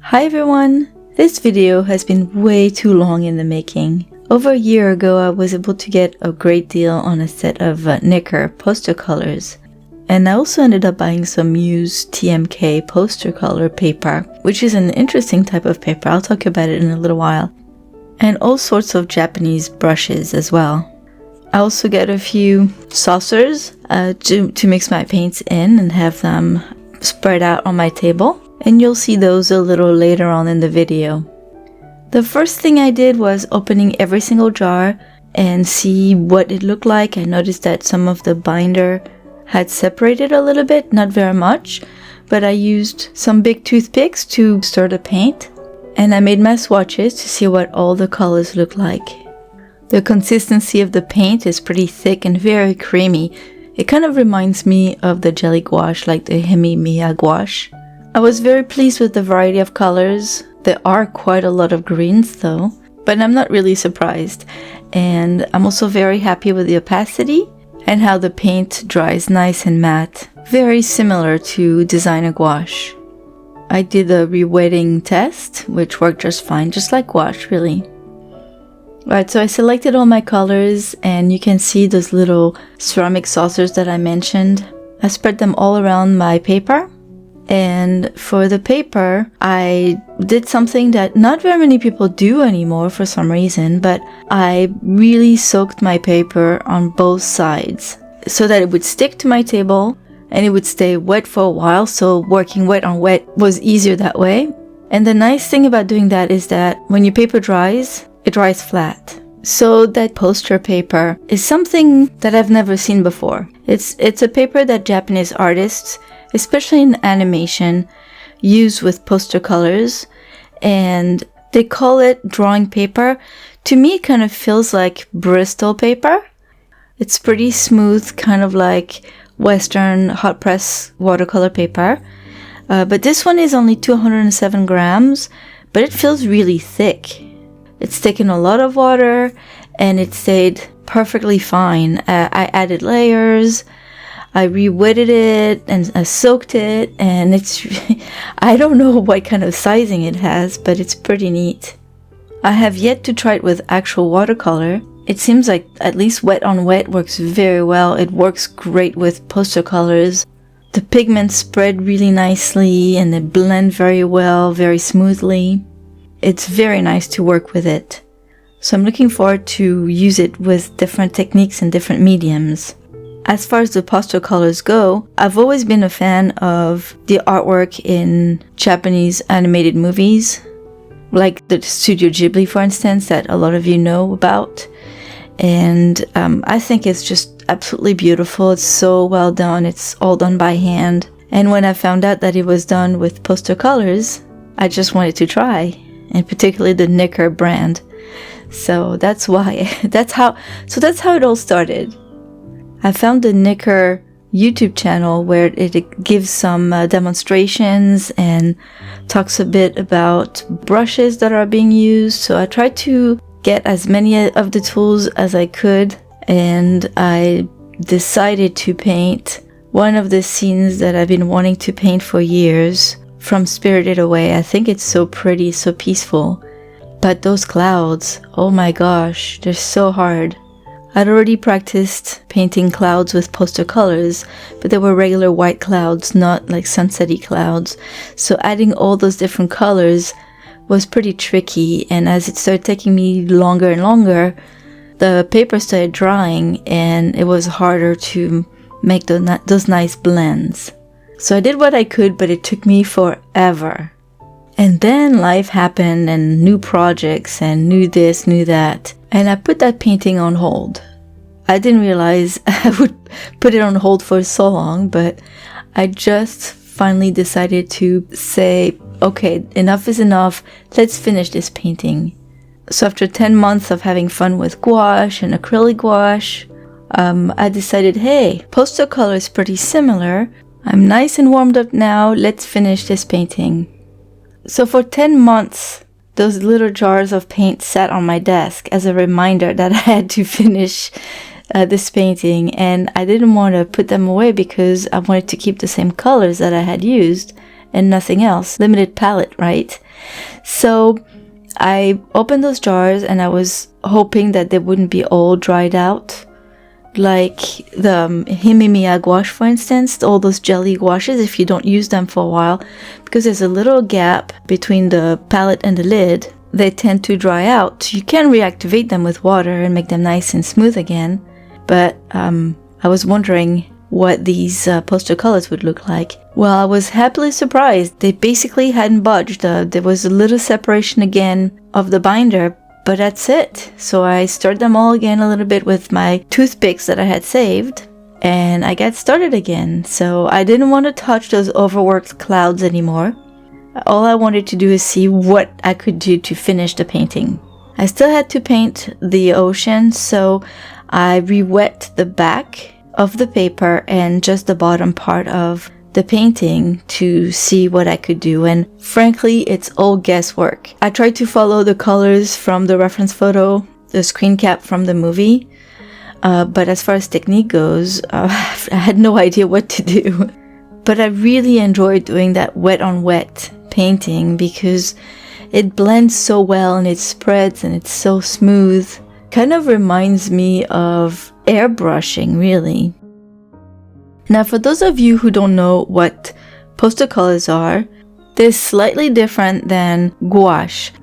Hi everyone! This video has been way too long in the making. Over a year ago I was able to get a great deal on a set of NICKER poster colors. And I also ended up buying some used TMK poster color paper, which is an interesting type of paper. I'll talk about it in a little while. And all sorts of Japanese brushes as well. I also got a few saucers to mix my paints in and have them spread out on my table. And you'll see those a little later on in the video. The first thing I did was opening every single jar and see what it looked like. I noticed that some of the binder had separated a little bit, not very much, but I used some big toothpicks to stir the paint. And I made my swatches to see what all the colors look like. The consistency of the paint is pretty thick and very creamy. It kind of reminds me of the jelly gouache, like the Himi gouache. I was very pleased with the variety of colors. There are quite a lot of greens though, but I'm not really surprised. And I'm also very happy with the opacity and how the paint dries nice and matte. Very similar to designer gouache. I did a re-wetting test, which worked just fine, just like gouache really. Right, so I selected all my colors and you can see those little ceramic saucers that I mentioned. I spread them all around my paper. And for the paper, I did something that not very many people do anymore for some reason, but I really soaked my paper on both sides so that it would stick to my table and it would stay wet for a while, so working wet on wet was easier that way. And the nice thing about doing that is that when your paper dries, it dries flat. So that poster paper is something that I've never seen before. It's a paper that Japanese artists, especially in animation, use with poster colors, and they call it drawing paper. To me, it kind of feels like Bristol paper. It's pretty smooth, kind of like Western hot press watercolor paper. But this one is only 207 grams, but it feels really thick. It's taken a lot of water and it stayed perfectly fine. I added layers. I re-wetted it and I soaked it, and it's I don't know what kind of sizing it has, but it's pretty neat. I have yet to try it with actual watercolor. It seems like at least wet on wet works very well. It works great with poster colors. The pigments spread really nicely and they blend very well, very smoothly. It's very nice to work with it. So I'm looking forward to use it with different techniques and different mediums. As far as the poster colors go, I've always been a fan of the artwork in Japanese animated movies, like the Studio Ghibli, for instance, that a lot of you know about. And I think it's just absolutely beautiful. It's so well done. It's all done by hand. And when I found out that it was done with poster colors, I just wanted to try, and particularly the NICKER brand. So that's how it all started. I found the NICKER YouTube channel where it gives some demonstrations and talks a bit about brushes that are being used. So I tried to get as many of the tools as I could, and I decided to paint one of the scenes that I've been wanting to paint for years from Spirited Away. I think it's so pretty, so peaceful. But those clouds, oh my gosh, they're so hard. I'd already practiced painting clouds with poster colors, but they were regular white clouds, not like sunset-y clouds. So adding all those different colors was pretty tricky, and as it started taking me longer and longer, the paper started drying and it was harder to make those nice blends. So I did what I could, but it took me forever. And then life happened and new projects and new this, new that. And I put that painting on hold. I didn't realize I would put it on hold for so long, but I just finally decided to say, okay, enough is enough. Let's finish this painting. So after 10 months of having fun with gouache and acrylic gouache, I decided, hey, poster color is pretty similar. I'm nice and warmed up now. Let's finish this painting. So for 10 months, those little jars of paint sat on my desk as a reminder that I had to finish this painting, and I didn't want to put them away because I wanted to keep the same colors that I had used and nothing else. Limited palette, right? So I opened those jars and I was hoping that they wouldn't be all dried out. Like the Himimiya gouache, for instance, all those jelly gouaches, if you don't use them for a while, because there's a little gap between the palette and the lid, they tend to dry out. You can reactivate them with water and make them nice and smooth again. But I was wondering what these poster colors would look like. Well, I was happily surprised. They basically hadn't budged. There was a little separation again of the binder, but that's it. So I stirred them all again a little bit with my toothpicks that I had saved, and I got started again. So I didn't want to touch those overworked clouds anymore. All I wanted to do is see what I could do to finish the painting. I still had to paint the ocean, so I re-wet the back of the paper and just the bottom part of the painting to see what I could do, and frankly, it's all guesswork. I tried to follow the colors from the reference photo, the screen cap from the movie, but as far as technique goes, I had no idea what to do. But I really enjoyed doing that wet on wet painting because it blends so well and it spreads and it's so smooth. Kind of reminds me of airbrushing, really. Now, for those of you who don't know what poster colors are, they're slightly different than gouache.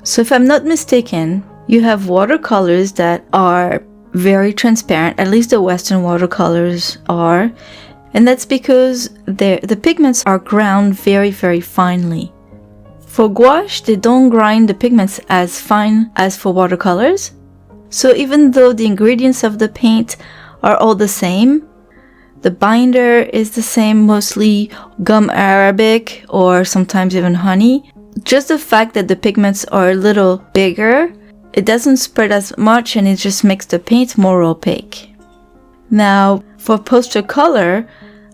So if I'm not mistaken, you have watercolors that are very transparent, at least the Western watercolors are, and that's because the pigments are ground very, very finely. For gouache, they don't grind the pigments as fine as for watercolors. So even though the ingredients of the paint are all the same, the binder is the same, mostly gum arabic or sometimes even honey. Just the fact that the pigments are a little bigger, it doesn't spread as much and it just makes the paint more opaque. Now, for poster color,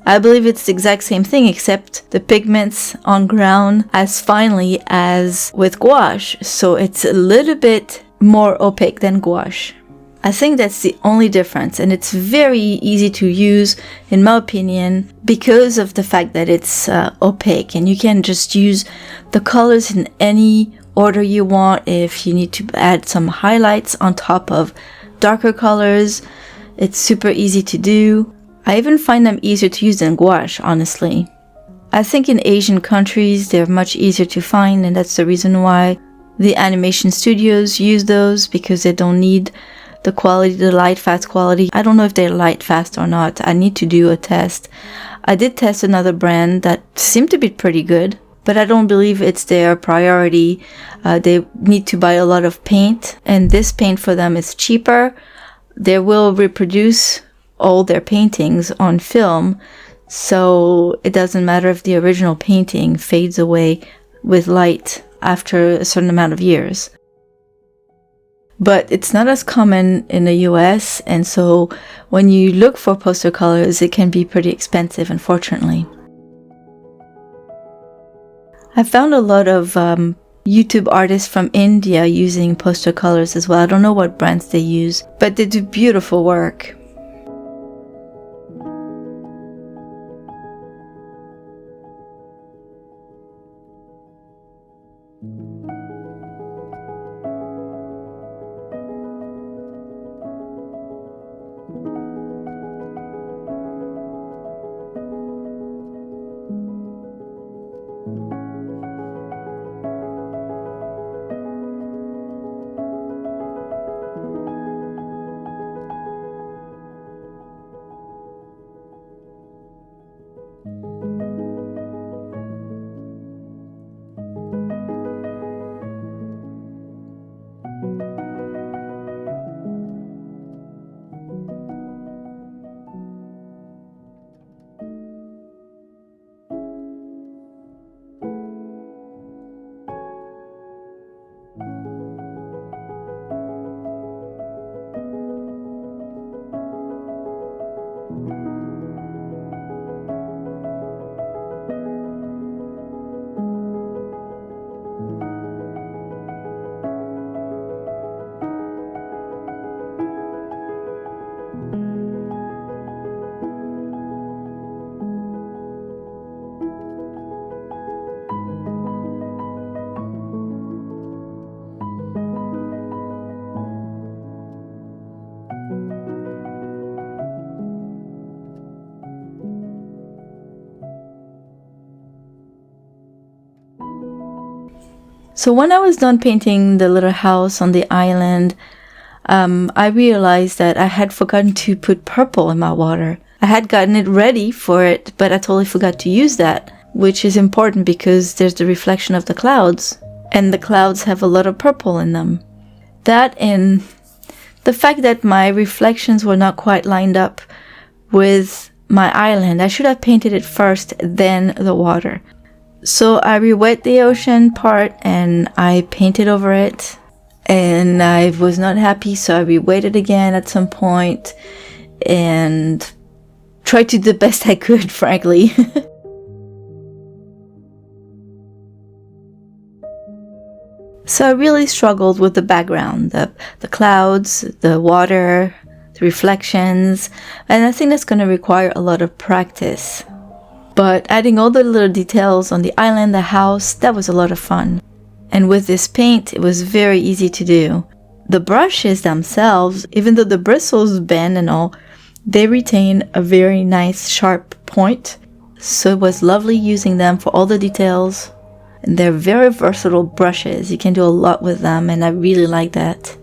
I believe it's the exact same thing, except the pigments on ground as finely as with gouache, so it's a little bit more opaque than gouache. I think that's the only difference, and it's very easy to use, in my opinion, because of the fact that it's opaque, and you can just use the colors in any order you want. If you need to add some highlights on top of darker colors, it's super easy to do. I even find them easier to use than gouache, honestly. I think in Asian countries, they're much easier to find, and that's the reason why the animation studios use those, because they don't need the quality, the light fast quality. I don't know if they're light fast or not. I need to do a test. I did test another brand that seemed to be pretty good, but I don't believe it's their priority. They need to buy a lot of paint, and this paint for them is cheaper. They will reproduce all their paintings on film, so it doesn't matter if the original painting fades away with light after a certain amount of years. But it's not as common in the US, and so when you look for poster colors, it can be pretty expensive, unfortunately. I found a lot of YouTube artists from India using poster colors as well. I don't know what brands they use, but they do beautiful work. So when I was done painting the little house on the island, I realized that I had forgotten to put purple in my water. I had gotten it ready for it, but I totally forgot to use that, which is important because there's the reflection of the clouds, and the clouds have a lot of purple in them. That and the fact that my reflections were not quite lined up with my island. I should have painted it first, then the water. So I re-wet the ocean part and I painted over it, and I was not happy, so I re-wet it again at some point and tried to do the best I could, frankly. So I really struggled with the background, the clouds, the water, the reflections, and I think that's going to require a lot of practice. But adding all the little details on the island, the house, that was a lot of fun. And with this paint, it was very easy to do. The brushes themselves, even though the bristles bend and all, they retain a very nice sharp point. So it was lovely using them for all the details. And they're very versatile brushes. You can do a lot with them, and I really like that.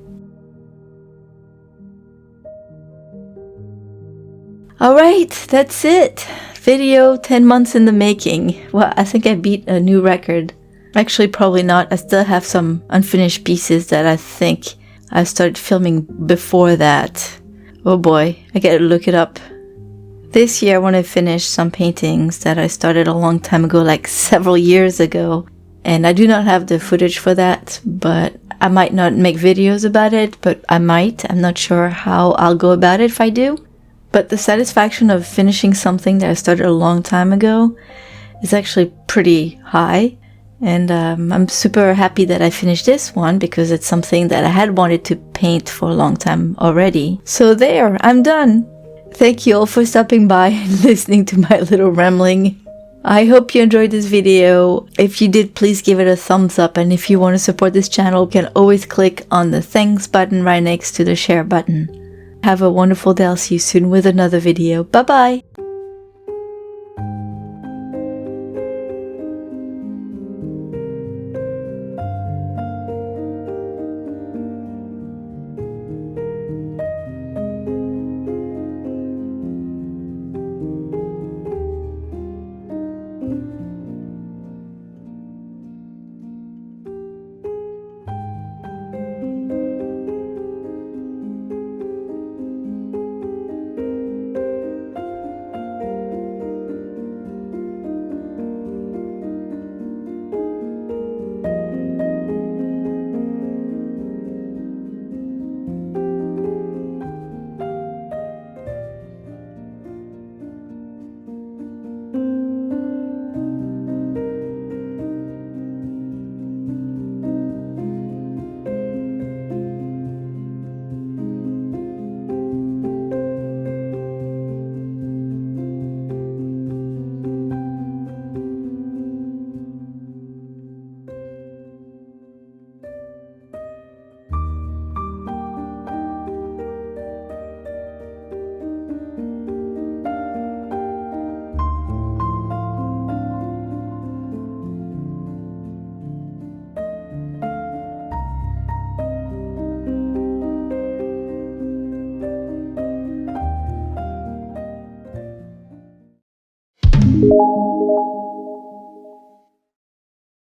Alright, that's it. Video 10 months in the making. Well, I think I beat a new record. Actually, probably not. I still have some unfinished pieces that I think I started filming before that. Oh boy, I gotta look it up. This year I want to finish some paintings that I started a long time ago, like several years ago. And I do not have the footage for that, but I might not make videos about it, but I might. I'm not sure how I'll go about it if I do. But the satisfaction of finishing something that I started a long time ago is actually pretty high. And I'm super happy that I finished this one because it's something that I had wanted to paint for a long time already. So there, I'm done. Thank you all for stopping by and listening to my little rambling. I hope you enjoyed this video. If you did, please give it a thumbs up. And if you want to support this channel, you can always click on the thanks button right next to the share button. Have a wonderful day. I'll see you soon with another video. Bye bye.